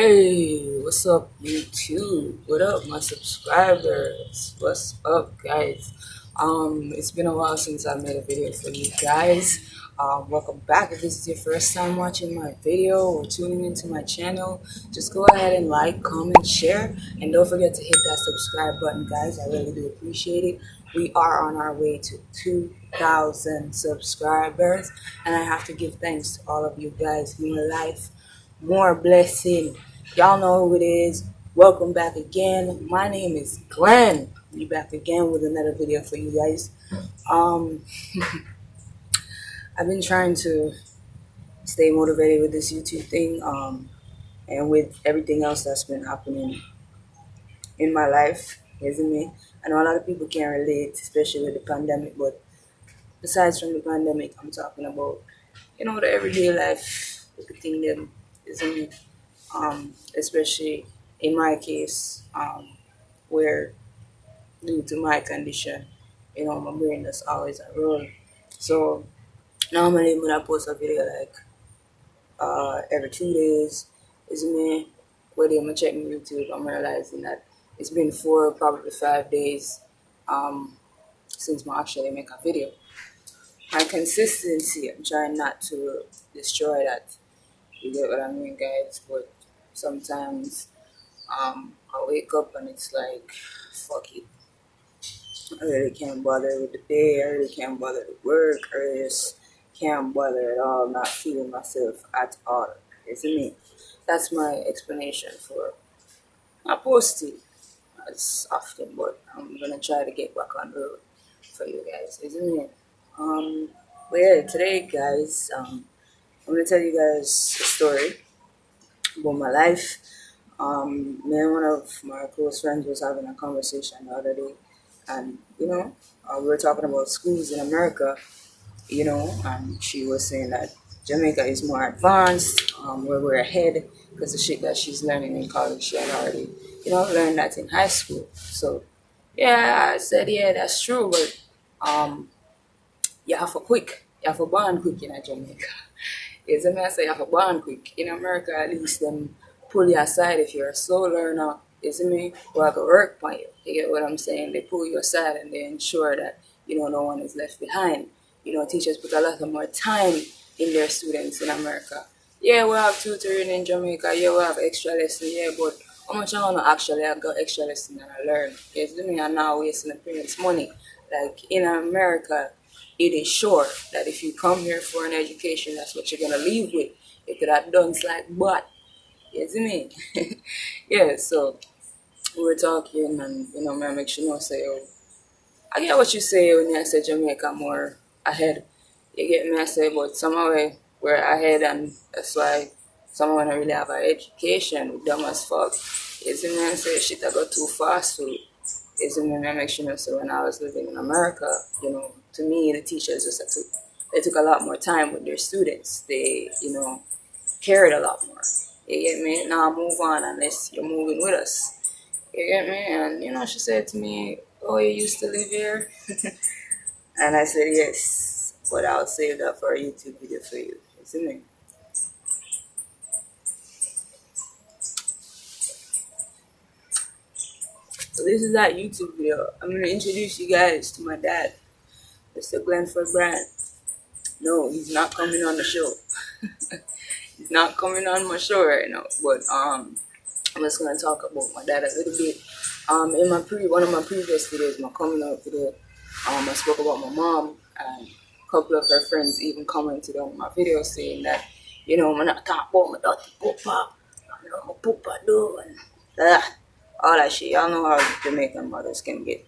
Hey, what's up, YouTube? What up, my subscribers? What's up, guys? It's been a while since I made a video for you guys. Welcome back. If this is your first time watching my video or tuning into my channel, just go ahead and like, comment, share, and don't forget to hit that subscribe button, guys. I really do appreciate it. We are on our way to 2,000 subscribers, and I have to give thanks to all of you guys. More life, more blessing. Y'all know who it is. Welcome back again. My name is Glenn. Be back again with another video for you guys. Um, I've been trying to stay motivated with this YouTube thing, and with everything else that's been happening in my life, isn't it? I know a lot of people can't relate, especially with the pandemic, but besides from the pandemic, I'm talking about, the everyday life, everything them, isn't it? Especially in my case, where due to my condition, my brain is always a roll. So normally when I post a video like every 2 days, isn't it? Whether I'm checking YouTube, I'm realizing that it's been 4, probably 5 days since I actually make a video. My consistency, I'm trying not to destroy that. You get what I mean, guys? But sometimes I wake up and it's like, fuck it. I really can't bother with the day. I really can't bother with work. I really just can't bother at all. Not feeling myself at all. Isn't it? That's my explanation for not posting as often, but I'm gonna try to get back on the road for you guys, isn't it? But yeah, today, guys, I'm gonna tell you guys a story about my life. Me and one of my close friends was having a conversation the other day, and we were talking about schools in America, and she was saying that Jamaica is more advanced, where we're ahead because the shit that she's learning in college, she had already, learned that in high school. So, yeah, I said, yeah, that's true, but you have to born quick in Jamaica. It's a mess, you have to born quick. In America, at least, them pull you aside if you're a slow learner, isn't me? Or I could work on you. You get what I'm saying? They pull you aside and they ensure that, no one is left behind. Teachers put a lot of more time in their students in America. Yeah, we have tutoring in Jamaica. Yeah, we have extra lessons. Yeah, but how much I want to actually I got extra lesson and I learn? Yes, me I'm now wasting the parents' money. Like in America, it is sure that if you come here for an education, that's what you're gonna leave with. You could have done like but. Yes, me. Yeah, so we were talking and man make sure no say, oh, I get what you say when you say Jamaica more ahead. You get me I say, but somehow we're ahead and that's why someone don't really have an education, we dumb as fuck. Yes, me I say shit I got too fast for it. Yes, me I make sure no say when I was living in America, to me the teachers they took a lot more time with their students. They, cared a lot more. You get me? Now move on unless you're moving with us. You get me? And she said to me, oh, you used to live here? And I said, yes, but I'll save that for a YouTube video for you. Isn't it? So this is that YouTube video. I'm going to introduce you guys to my dad, Mr. Glenn-Devon. No, he's not coming on the show. He's not coming on my show right now. But I'm just going to talk about my dad a little bit. In one of my previous videos, my coming out video, I spoke about my mom, and a couple of her friends even commented on my video saying that, I'm not talking about my dirty papa, I know my papa do, and all that shit. Y'all know how Jamaican mothers can get,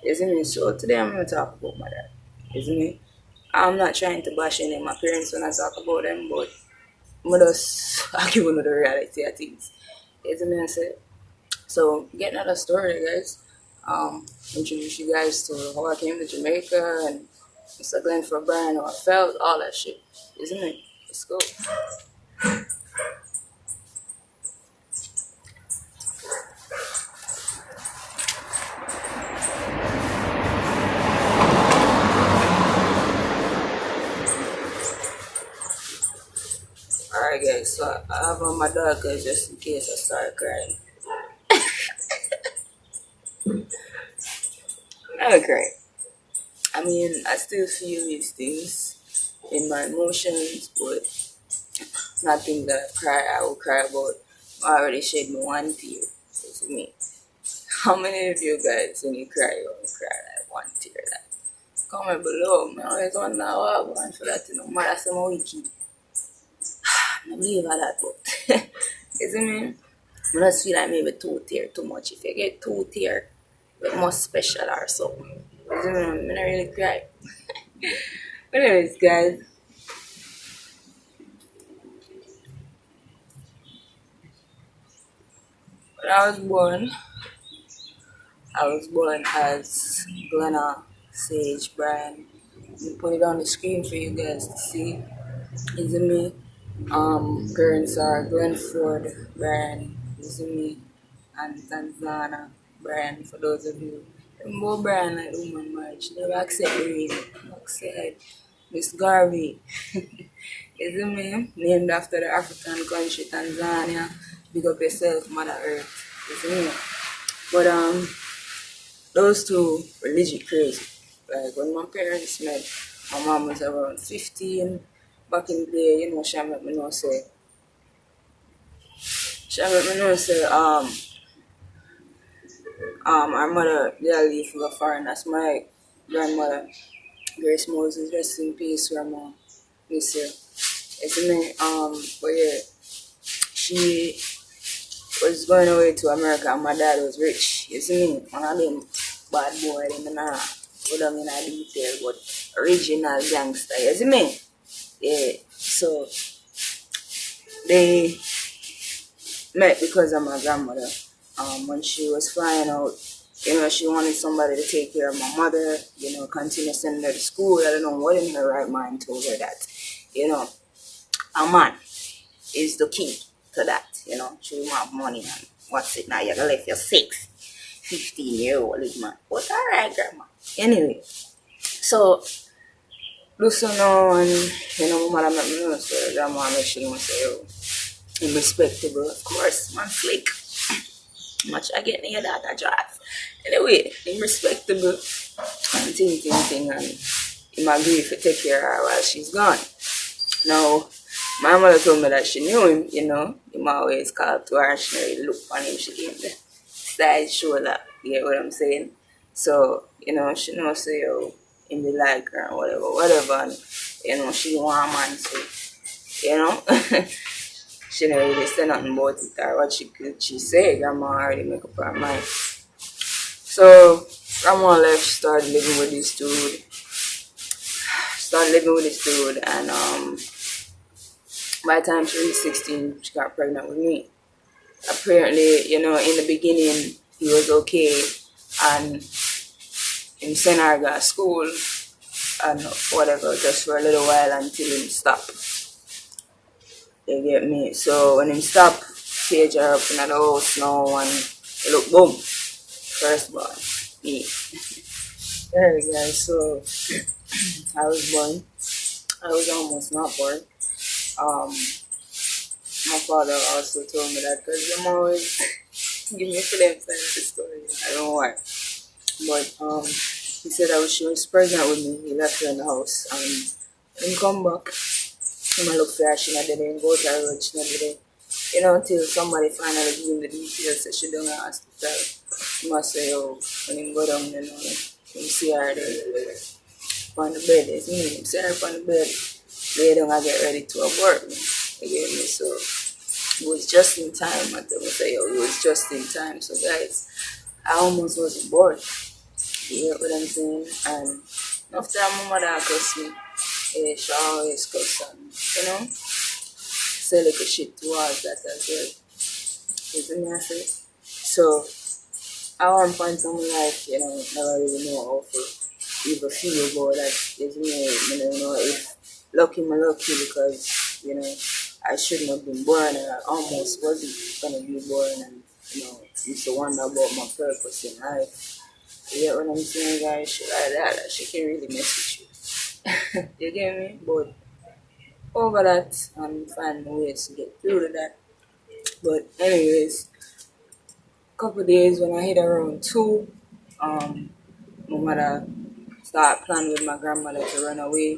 isn't it? So today I'm going to talk about my dad, isn't it? I'm not trying to bash any of my parents when I talk about them, but I'm just give you the reality of things, isn't it? I said. So, getting out of story, guys, introduce you guys to how I came to Jamaica and Mr. Glenn-Devon, how I felt, all that shit, isn't it? Let's go. Alright, guys, so I have on my darker just in case I start crying. I cry. I mean, I still feel these things in my emotions, but nothing that I will cry about. I already shed me one tear. It's me. How many of you guys, when you cry, like one tear? Like, comment below. I always wonder how I'm going for that. You know, mother some wicked. I don't believe all that, but you see me? I just feel like maybe two tear too much. If you get two tear, it must special or something. You see me? I don't really cry. But anyways, guys, when I was born as Glenna Sage Brian. Let me put it on the screen for you guys to see. Is it me? Parents are Glenford Brian, is it me? And Tanzana Brian, for those of you. More Brian like the woman marriage. Never accept the ring. Accept Miss Garvey. Is it me? Named after the African country Tanzania. Big up yourself, Mother Earth. Is it me? But those two were legit crazy. Like when my parents met, my mom was around 15. Back in the day, you know, our mother, they leave for the foreign. That's my grandmother, Grace Moses, rest in peace, grandma, miss you. It's me, but yeah, she was going away to America and my dad was rich. You see me? One of them bad boy, them nah put them in a detail, but original gangster, you see me? Yeah. So they met because of my grandmother. When she was flying out, you know, she wanted somebody to take care of my mother, you know, continue sending her to school. I don't know what in her right mind told her that, you know, a man is the key to that, you know. She will have money and what's it now? You're gonna leave your 15-year-old man. But alright, grandma. Anyway, so listen now, and you know, my mother met me know, so grandma make sure you say, oh, I'm respectable, of course, man, slick. Much I get near that, I drive. Anyway, I'm respectable and thing, and I'm agree to take care of her while she's gone. Now, my mother told me that she knew him, you know. Him always called to her, she really look on him, she gave the side shoulder, you get what I'm saying? So, you know, she knows, say, oh, him be like her, and whatever, and, you know, she want a man, so, you know. She never really say nothing about it or what she say. Grandma already make up her mind. So grandma left, started living with this dude. And by the time she reached 16, she got pregnant with me. Apparently, you know, in the beginning he was okay and him sent her to school and whatever, just for a little while until him stopped. You get me? So when him stop, cage her up in the house now and look, boom, first born, me. There you go. So I was born. I was almost not born. My father also told me that because them always give me for them side of the story. I don't know why. But he said that when she was pregnant with me, he left her in the house and he come back. I look for her, she not there, and go to her road, she not there. You know, until somebody finally give him the details that she don't ask to tell. He must say, oh, when him go down, you know, him see her there on the bed. It's me, him see her on the bed, lay down and get ready to abort me. You get me? So it was just in time. I tell me, say, oh, it was just in time. So guys, I almost wasn't born. You get what I'm saying? And after my mother cussed me, yeah, she always cuss and, you know, say like a shit towards that as well. You see me I say? So, at one point in my life, you know, never really know how to even feel about that. You see me, I don't know if lucky because, you know, I shouldn't have been born and I almost wasn't gonna be born and, you know, used to wonder about my purpose in life. You get what I'm saying, guys? Shit like that, she can really mess with you. You get me? But over that and find ways to get through to that. But anyways, couple days when I hit around 2, my mother started planning with my grandmother to run away.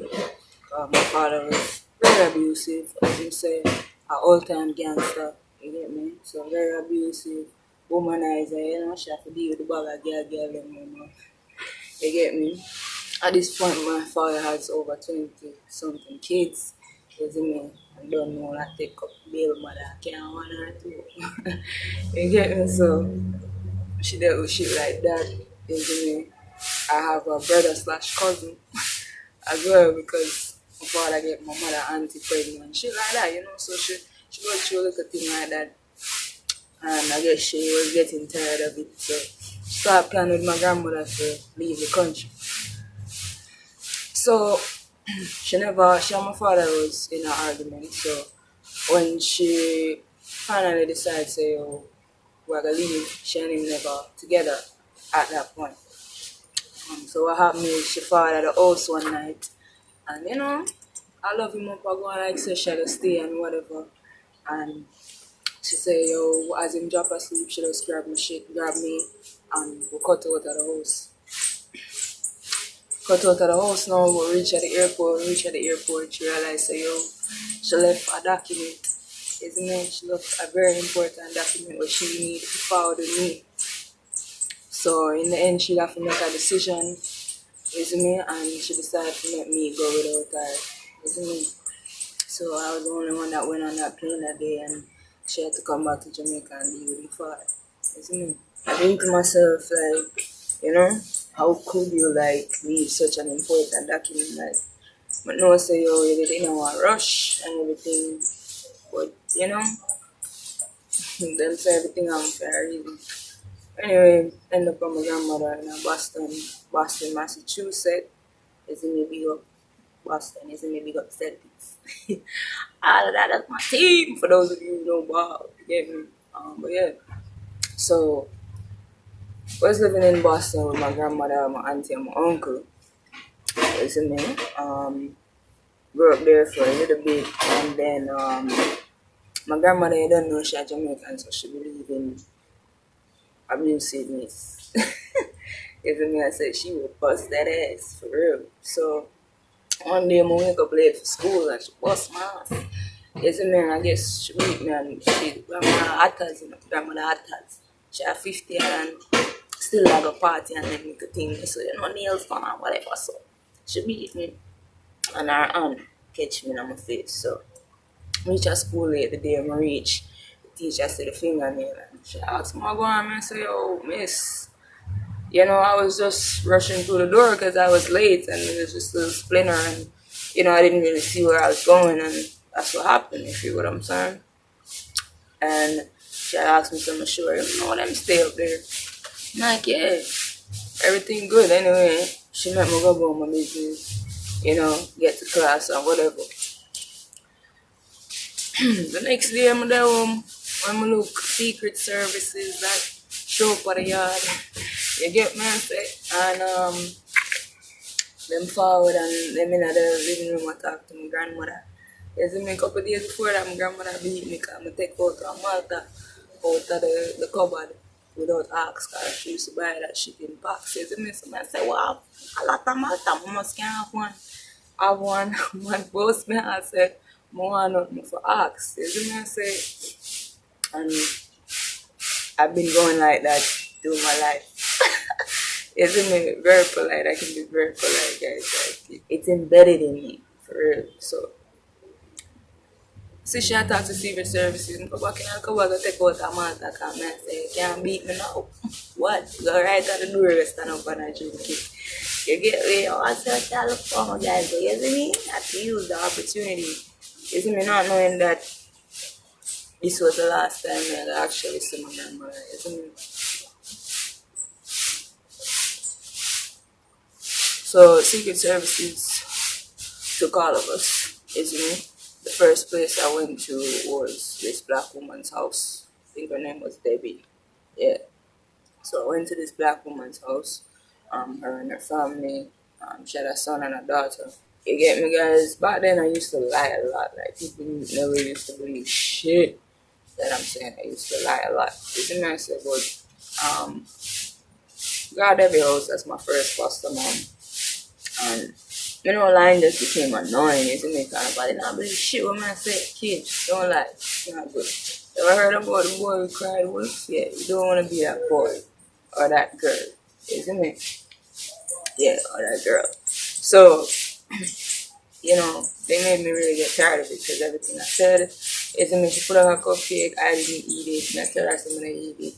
My father was very abusive, as you say, an all-time gangster. You get me? So very abusive, womanizer. You know, she have to deal with the bag of girl, them, you know. You get me? At this point, my father has over 20 something kids. You see me? I don't know I take up bail mother. I can't want her to. You get me? So she dealt with shit like that. You see me? I have a brother slash cousin as well because my father get my mother auntie pregnant and shit like that, you know. So she went through a little thing like that, and I guess she was getting tired of it. So she started planning with my grandmother to leave the country. So she and my father was in an argument. So when she finally decided to say, oh, we're gonna leave, she and him never together at that point. So what happened is she found at the house one night, and you know, I love him up, I go and like say she had to stay and whatever. And she say, yo, as him drop asleep, she just grab me, and we cut out of the house. Cut out of the house now, we reach at the airport, she realized, say, yo, she left a document. Isn't it? She left a very important document where she needed to forward with me. So in the end, she have to make a decision, isn't it? And she decided to let me go without her, isn't it? So I was the only one that went on that plane that day, and she had to come back to Jamaica and be with me father, isn't it? I think to myself, like, you know, how could you like leave such an important document like? But no, say, yo, you didn't want to rush and everything, but you know, them say everything I'm fair reason. Anyway, end up with my grandmother in Boston, Massachusetts. Isn't it big up Boston? Isn't it big up Celtics? All of that's my team. For those of you who know ball, you get me. But yeah, so I was living in Boston with my grandmother, my auntie, and my uncle. Isn't it? Grew up there for a little bit, and then my grandmother, I don't know, she's Jamaican, so she believe in abusiveness. Isn't me? I said she would bust that ass for real. So one day I wake up late for school and she bust my ass. Isn't me? I guess she meet me and she grandma Atas, you know, grandmother Atas. She had 50 and still like a party and then make a thing. So you know nails done and whatever. So she beat me and her aunt catch me in my face. So reach at school late the day I reach. The teacher said the fingernail and she asked me, I go on and say, yo, miss. You know, I was just rushing through the door because I was late and it was just a little splinter and, you know, I didn't really see where I was going and that's what happened, if you know what I'm saying. And she asked me, so I'm sure, you know, let me stay up there. I'm like, yeah, everything good. Anyway, she let me go about my business, you know, get to class or whatever. The next day, I'm there home, when I look secret services that show up at the yard. You get me, I say, and them forward and them in the living room I talk to my grandmother. Yes, a couple of days before that my grandmother beat me because I take out a Malta out of the cupboard without ask because she used to buy that shit in packs. Yes, so I say, wow, a lot of Malta, I must can have one. Have one, one boss me I said, I want nothing for ask. Yes, I say, and I've been going like that through my life. Isn't it very polite? I can be very polite, guys. Like, it's embedded in me, for real. So, see, she talk to Secret Services. Go back in and come back and take out a man that come and say, you can't beat me now. What? Go right at the door, stand up and I drink it. You get me? I said, I look for my guys. But you see me? I have to use the opportunity. You see me not knowing that this was the last time I actually see my grandmother. You see me? So Secret Services took all of us, isn't it? The first place I went to was this black woman's house. I think her name was Debbie. Yeah. So I went to this black woman's house. Her and her family. She had a son and a daughter. You get me, guys? Back then, I used to lie a lot. Like, people never used to believe shit that I'm saying. I used to lie a lot. It's a mess, but God every house, that's my first foster mom. And lying just became annoying, isn't it? Kind of body now, but shit, what man say, kids, don't lie. It's not good. Ever heard about the boy who cried wolf? Yeah, you don't want to be that boy or that girl, isn't it? Yeah, or that girl. So, they made me really get tired of it because everything I said isn't me. She put out a cupcake, I didn't eat it, and I tell her I'm going to eat it.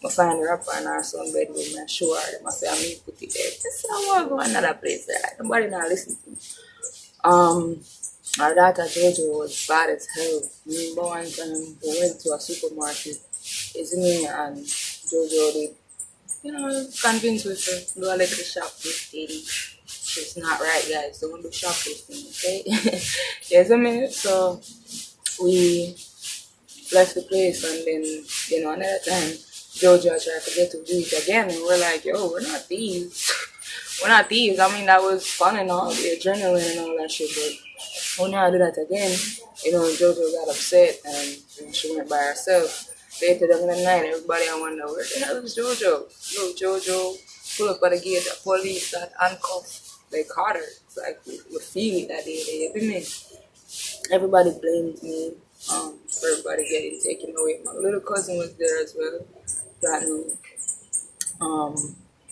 I find her up on her son bed with me and show her. I say, I'm going to put it there. I say, I want to go another place there. Nobody not listen to me. Our daughter Jojo was bad as hell. Remember one time we went to a supermarket, isn't me, and Jojo did, convince with her, do a little shoplifting. It's not right, guys. Don't do shoplifting, okay? Yes, I mean, so we left the place, and then, another time, Jojo tried to get to do it again, and we're like, yo, we're not thieves. We're not thieves. I mean, that was fun and all, the adrenaline and all that shit, but when I do that again, Jojo got upset, and she went by herself. Later in the night, everybody I wonder, where the hell is Jojo? Yo, Jojo pull up at the gate, the police that handcuffed. They caught her. It's like we feel it that day. They me. Everybody blamed me for everybody getting taken away. My little cousin was there as well. Platinum.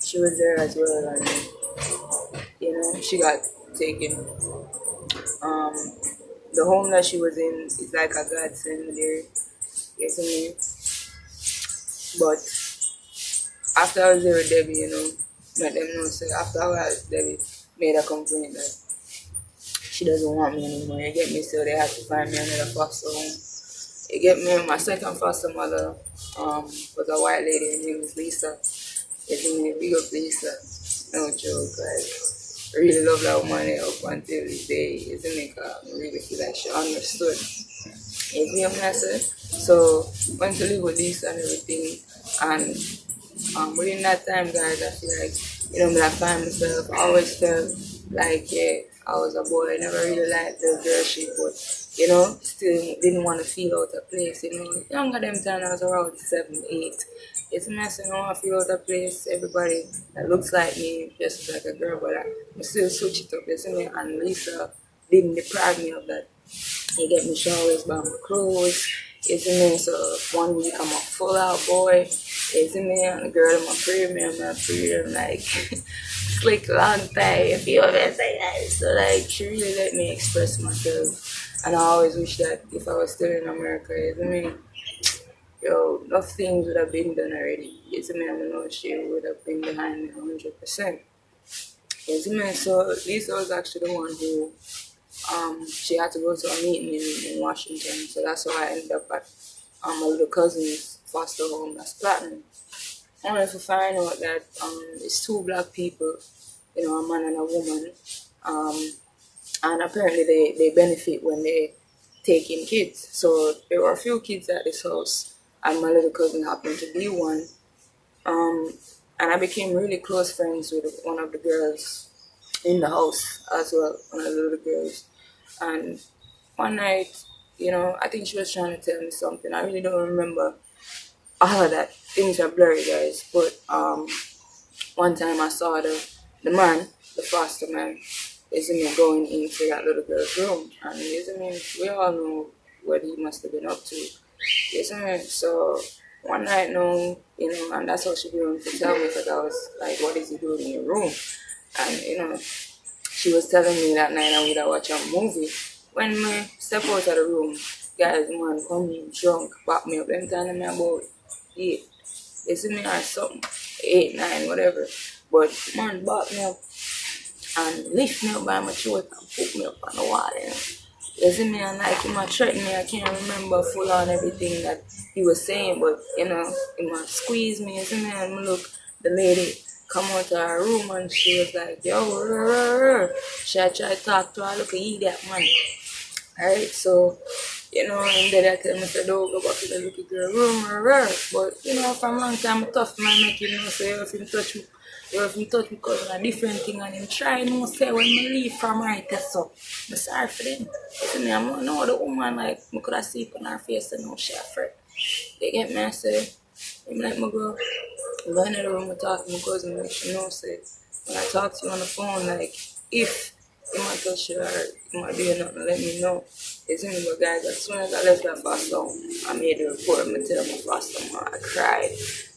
She was there as well, and she got taken. The home that she was in is like a godsend there. Yes, I mean. But after I was there with Debbie, let them know. So after a while, Debbie made a complaint that she doesn't want me anymore. You get me? So they had to find me another foster home. You get me? My second foster mother was a white lady. Her name was Lisa. You get me? Big up Lisa. No joke, guys. I really love that woman up until this day. Isn't it? I really feel like she understood. You see what I said? So went to live with Lisa and everything, and within that time, guys, I feel like when I find myself, I always felt like I was a boy. I never really liked the girl shit, but still didn't want to feel out of place. Younger them time I was around 7, 8. It's a mess. I don't want to feel out of place. Everybody that looks like me just like a girl, but I still switch it up. And Lisa didn't deprive me of that. You get me? She always buy my clothes. So one week I'm a full out boy. And the girl in my crib, I'm not free. I'm like slick long thigh, if you ever say that. So like she really let me express myself. And I always wish that if I was still in America, enough things would have been done already. I know she would have been behind me 100%. So Lisa was actually the one who she had to go to a meeting in Washington, so that's why I ended up at my little cousin's foster home, that's Platinum. Only to find out that it's 2 black people, a man and a woman, and apparently they benefit when they take in kids. So there were a few kids at this house, and my little cousin happened to be one, and I became really close friends with one of the girls in the house as well, one of the little girls. And one night, I think she was trying to tell me something. I really don't remember all of that. Things are blurry, guys. But one time I saw the man, the foster man, going into that little girl's room. And we all know what he must have been up to. So one night, and that's how she began to tell me, because I was like, what is he doing in your room? And, she was telling me that night I would have watched a movie. When I step out of the room, guys, man, come in drunk, back me up. Them telling me about 8. They see me or something, 8, 9, whatever. But man, back me up and lift me up by my throat and put me up on the wall. You see me, and like he might threaten me. I can't remember full on everything that he was saying, but he might squeeze me. You see me, and look, the lady come out of her room and she was like, yo, she tried to talk to her, look at idiot, man. Alright, so, And then I tell me, say, don't go back to the little girl room or her. But, from long time, I tough man make say, if him touch me, because of a different thing, and him try, say, when me leave from right, that's up. I'm sorry for them. You me, I'm not the woman, like, I could have sleep on her face and no she afraid. They get me, I say, him let me go in the room and talk to my cousin, make sure say, when I talk to you on the phone, like, if you might touch you or you might do nothing, let me know. It's only my guys, as soon as I left that foster home, I made a report, I'm tell my foster mom, I cried.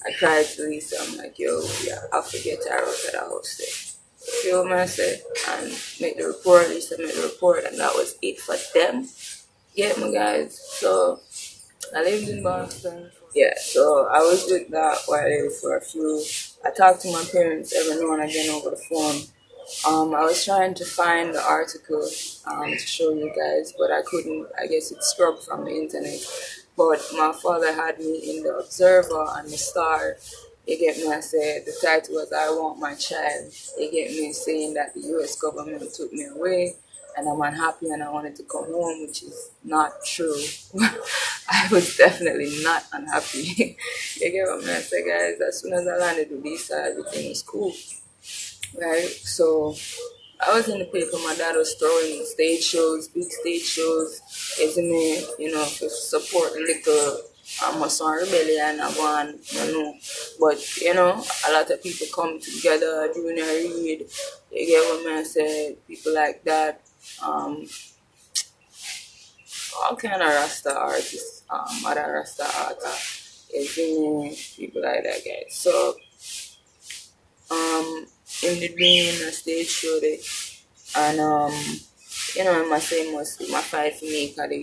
I cried to Lisa, I'm like, yo, yeah, I'll forget to out at the house there. You know what I said? And make the report, Lisa made the report, and that was it for them. Get my guys. So I lived in Boston. Yeah, so I was with that while for a few. I talked to my parents every now and again over the phone. I was trying to find the article to show you guys, but I couldn't. I guess it's scrubbed from the internet. But my father had me in the Observer and the Star. You get me? I said the title was "I Want My Child." You get me? Saying that the U.S. government took me away and I'm unhappy and I wanted to come home, which is not true. I was definitely not unhappy. You get what I say, guys? As soon as I landed with this, everything was cool. Right? So I was in the paper, my dad was throwing stage shows, big stage shows, isn't it? To support the little Amazon rebellion and one, But, a lot of people come together, doing a read. You get what I said? People like that. All kind of Rasta artists, other Rasta artists, people like that, guys. So, in the being a stage show there, and my saying was my fight for me because the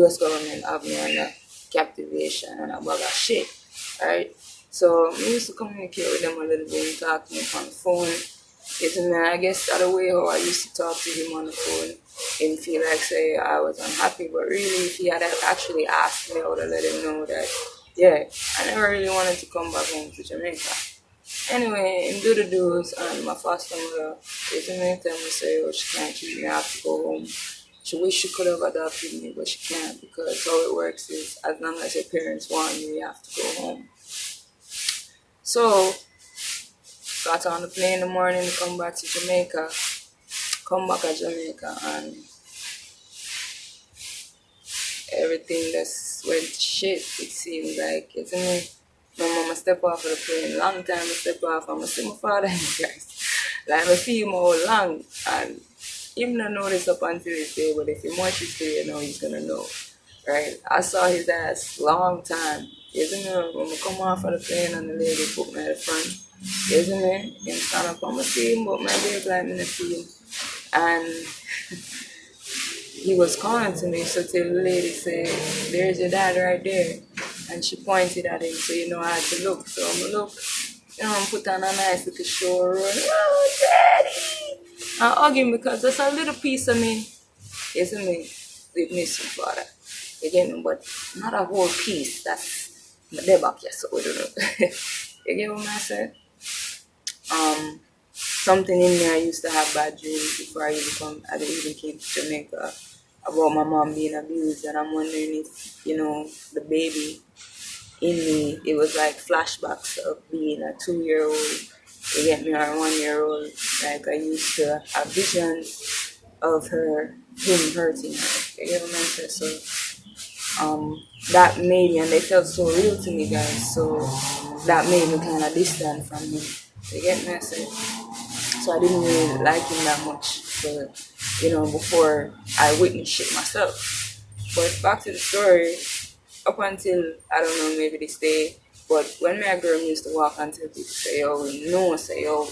US government have me under captivation and a bag of shit, right? So, I used to communicate with them a little bit and talk to them on the phone. I guess that the way how I used to talk to him on the phone, him feel like say I was unhappy, but really if he had actually asked me, I would have let him know that, yeah, I never really wanted to come back home to Jamaica. Anyway, him do the do's, and my foster mother, tell me say, oh, she can't keep me, I have to go home. She wish she could have adopted me, but she can't, because how it works is as long as your parents want you, you have to go home. So, got on the plane in the morning to come back to Jamaica. Come back to Jamaica and everything just went to shit, it seems like, isn't it? My mama step off of the plane, long time I step off, and I see my father in guys. Like I see him all long, and even don't know this up until this day, but if he watch his video, he's gonna know. Right? I saw his ass long time. Isn't it? When we come off of the plane and the lady put me at the front, isn't it? Him stand up, I'ma see him, but my baby like me to see him. And he was calling to me, so till the lady said, there's your dad right there. And she pointed at him, so I had to look. So I'm look, I'm put on a nice little show run. Oh, daddy! I hug him because that's a little piece of me, isn't it? With me, some father. Again, but not a whole piece. That's the back, yes, so we don't know. You get what I said? Something in me, I used to have bad dreams before I even came to Jamaica about my mom being abused, and I'm wondering if, the baby in me, it was like flashbacks of being a 2-year-old, you get me, or a 1-year-old. Like I used to have visions of him hurting her. You get what I said? So, that made me, and they felt so real to me, guys. So that made me kind of distant from him. You get me? So I didn't really like him that much. But before I witnessed shit myself. But back to the story. Up until I don't know, maybe this day. But when my girl used to walk until people say, "Oh, say, oh,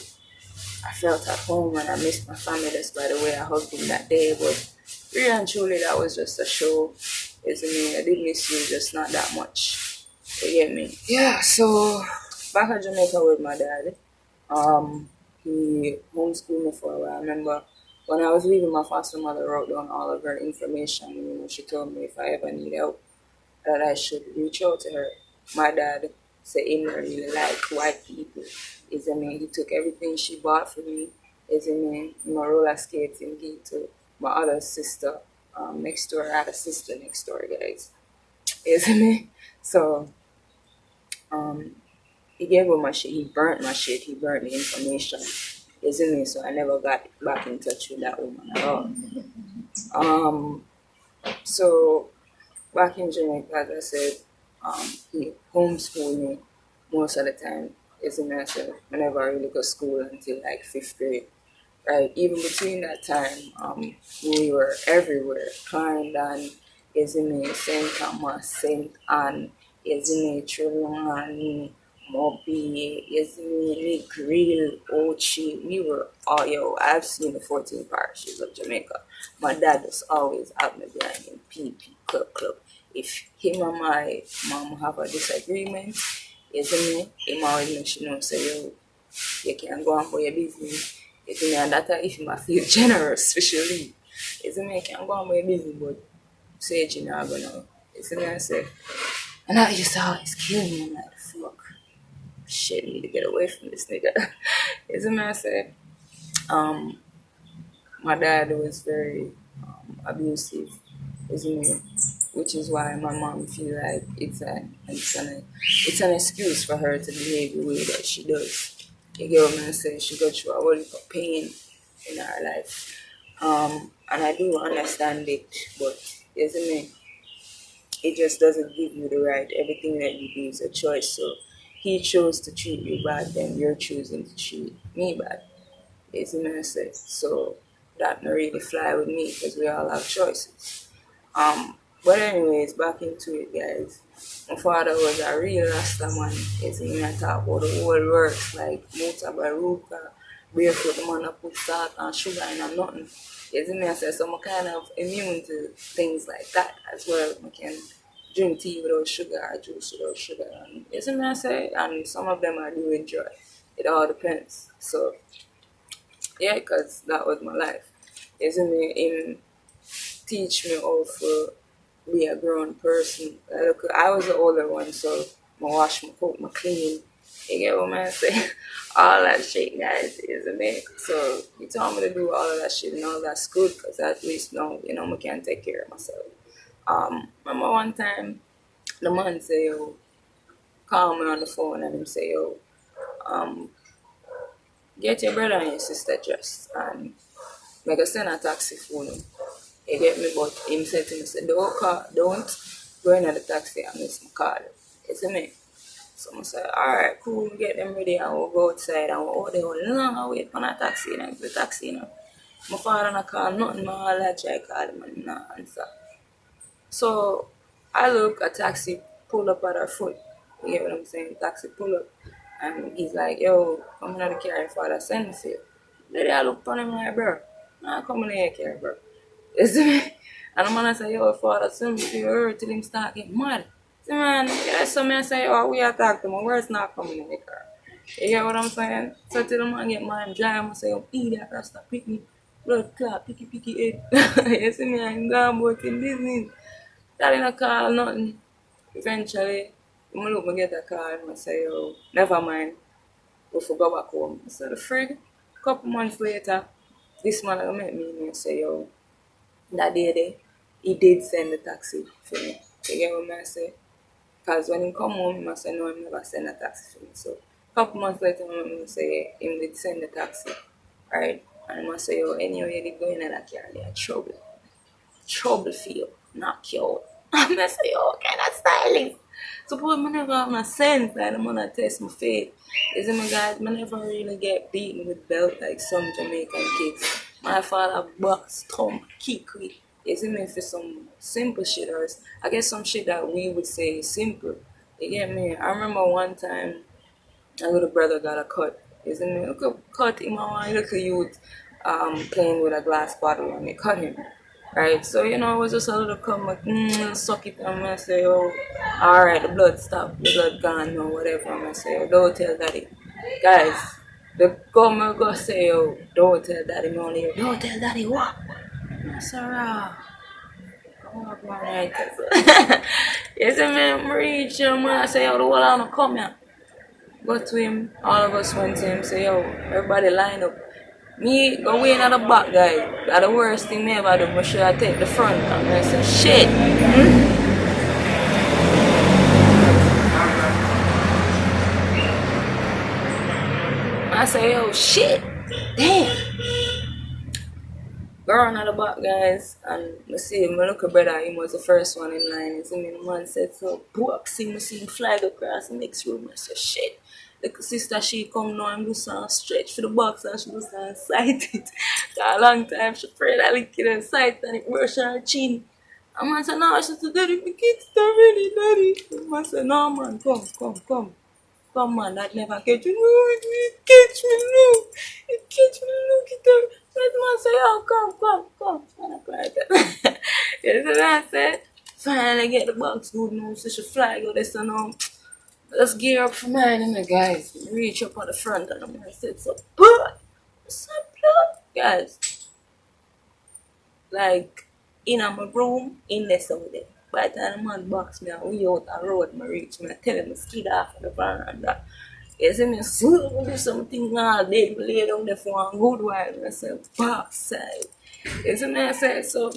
I felt at home and I missed my family." That's by the way I hugged him that day. But really and truly, that was just a show. Isn't it? I did miss you, just not that much. You get me? Yeah. So back in Jamaica with my dad. He homeschooled me for a while. I remember when I was leaving, my foster mother wrote down all of her information. She told me if I ever need help, that I should reach out to her. My dad said he didn't really like white people. He took everything she bought for me. My roller skates and gave to my other sister. next door. I had a sister next door, guys. Isn't it? So um, he gave her my shit. He burnt my shit. He burnt the information. Isn't it? So I never got back in touch with that woman at all. So back in Jamaica, as I said, he homeschooled me most of the time. Isn't it? So whenever I really go to school until like fifth grade. Right, even between that time, we were everywhere. Clarendon, Izini, St. Thomas, St. Anne, Izini, Trelawney, Moby, Izini, Grill, Ochi. We were all, I've seen the 14 parishes of Jamaica. My dad was always out me behind him, PP, club. If him and my mom have a disagreement, Izini, him always make sure say, you can go on for your business. It's me and that if you feel generous, especially. It's me I can go on with business, but say it, you're not gonna. It's me I say. And that used to always kill me. I'm like, fuck. Shit, I need to get away from this nigga. It's me I say. My dad was very abusive, isn't it? Which is why my mom feel like it's an excuse for her to behave the way that she does. You get what I'm saying? She got through a whole lot of pain in her life. And I do understand it, but isn't it? It just doesn't give you the right. Everything that you do is a choice. So he chose to treat you bad, then you're choosing to treat me bad. Isn't it? So that not really fly with me because we all have choices. But anyways, back into it, guys. My father was a real Rasta man. Yes, he I talk about the whole works like Muta Baruka, barefoot the man that put salt and sugar in and nothing. Yes, I say so I'm kind of immune to things like that as well. I can drink tea without sugar or juice without sugar. And yes, I say, and some of them I do enjoy. It all depends. So yeah, because that was my life. Isn't it? Him teach me how to be a grown person. I was the older one, so I wash, my cook, my clean. You get what I'm saying? All that shit, guys, isn't it? So he told me to do all of that shit, and all that's good, because at least now, I can take care of myself. Remember one time, the man say, yo, call me on the phone, and him say, yo, get your brother and your sister dressed, and like I send a taxi for them. You get me? But him said to me, don't go in the taxi and miss my car. You see me? So I said, alright, cool, get them ready and we'll go outside and we'll they hold long wait for a taxi, the taxi. My father not call nothing, my all I try call him and not answer. So I look, a taxi pull up at our foot. You get what I'm saying? Taxi pull up. And he's like, yo, I'm not the car your father send me for you. Lady, I look on him like, bro, nah, come in here, care, bro. You see me? And the man say, yo, father, send me for you till him start getting mad. See, man, yeah, so me say, oh, we attack them, my words not coming in the car. You get what I'm saying? So till the man get mad and drive, I say, oh, idiot, Rasta, pick me. Blood clot, picky head. You see me? I'm gone about in business. That in a call, nothing. Eventually, I look, I get a call and I say, oh, never mind. We go back home. I said, the frig. A couple months later, this man met me and say, yo, that day, he did send the taxi for me. You get what I say? Because when he come home, he say, no, he never send a taxi for me. So, a couple months later, I say, he did send the taxi. Right? And I say, yo, anyway, they go in that car, they are trouble. Trouble for you, knock you out. And I say, yo, what kind of styling? Suppose I never have no sense, like I'm gonna test my faith. Isn't my guys, I never really get beaten with belt like some Jamaican kids. My father box, thump, kick with. Isn't it for some simple shit or I guess some shit that we would say is simple. You get me? I remember one time my little brother got a cut. Isn't it? Look at cut him on look at youth playing with a glass bottle and they cut him. Right, so it was just a little come like, suck it, and I say, oh, alright, the blood stopped, the blood gone, or whatever, and I say, oh, don't tell daddy. Guys, the come go say, oh, don't tell daddy, no, don't tell daddy what? I say, oh, alright, you see me, I reach him, I say, oh, the whole on come here. Go to him, all of us went to him, say, yo, everybody line up. Me go in at the back, guys. That's the worst thing me ever do. Make sure I take the front. And I say, shit. I say, oh shit. Damn. Girl at the back, guys. And I see my little brother, he was the first one in line. You see me, the man said, so boxing, I see him fly across the next room. I said, shit. The sister, she come now and do some stretch for the box and she do some sight it. For a long time, she prayed that lick in sight and it brush her chin. And man said, no, she said, daddy, the kids already, daddy. And man said, no, man, come. Come, man, that never catch you. No, it catch me, no. It catch me, look at them. That man say, oh, come. And I cried that. You see what I said? Finally get the box good news. So she fly go this and let's gear up for mine, and guys. Reach up on the front and I'm gonna say, so blood. Guys. Like, in my room, in there somewhere. By the time the man box me and we out the road, I reach me, I tell him to skid off of the van and that. You see me, so do something all day, we lay down there for a good while, and I said, box side. You see me, I said, so,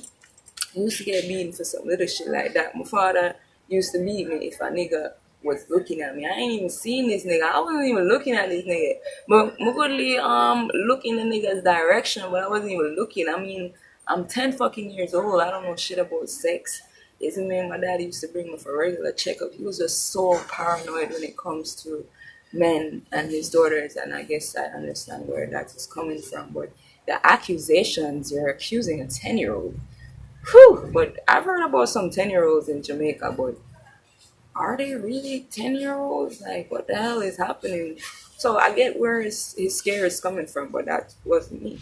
I used to get beaten for some little shit like that. My father used to beat me if a nigga was looking at me. I ain't even seen this nigga. I wasn't even looking at this nigga. But I could look in the nigga's direction, but I wasn't even looking. I mean, I'm 10 fucking years old. I don't know shit about sex. Isn't me? My dad used to bring me for a regular checkup. He was just so paranoid when it comes to men and his daughters, and I guess I understand where that is coming from. But the accusations, you're accusing a 10-year-old. Whew! But I've heard about some 10-year-olds in Jamaica, but are they really 10-year-olds? Like, what the hell is happening? So I get where his scare is coming from, but that wasn't me.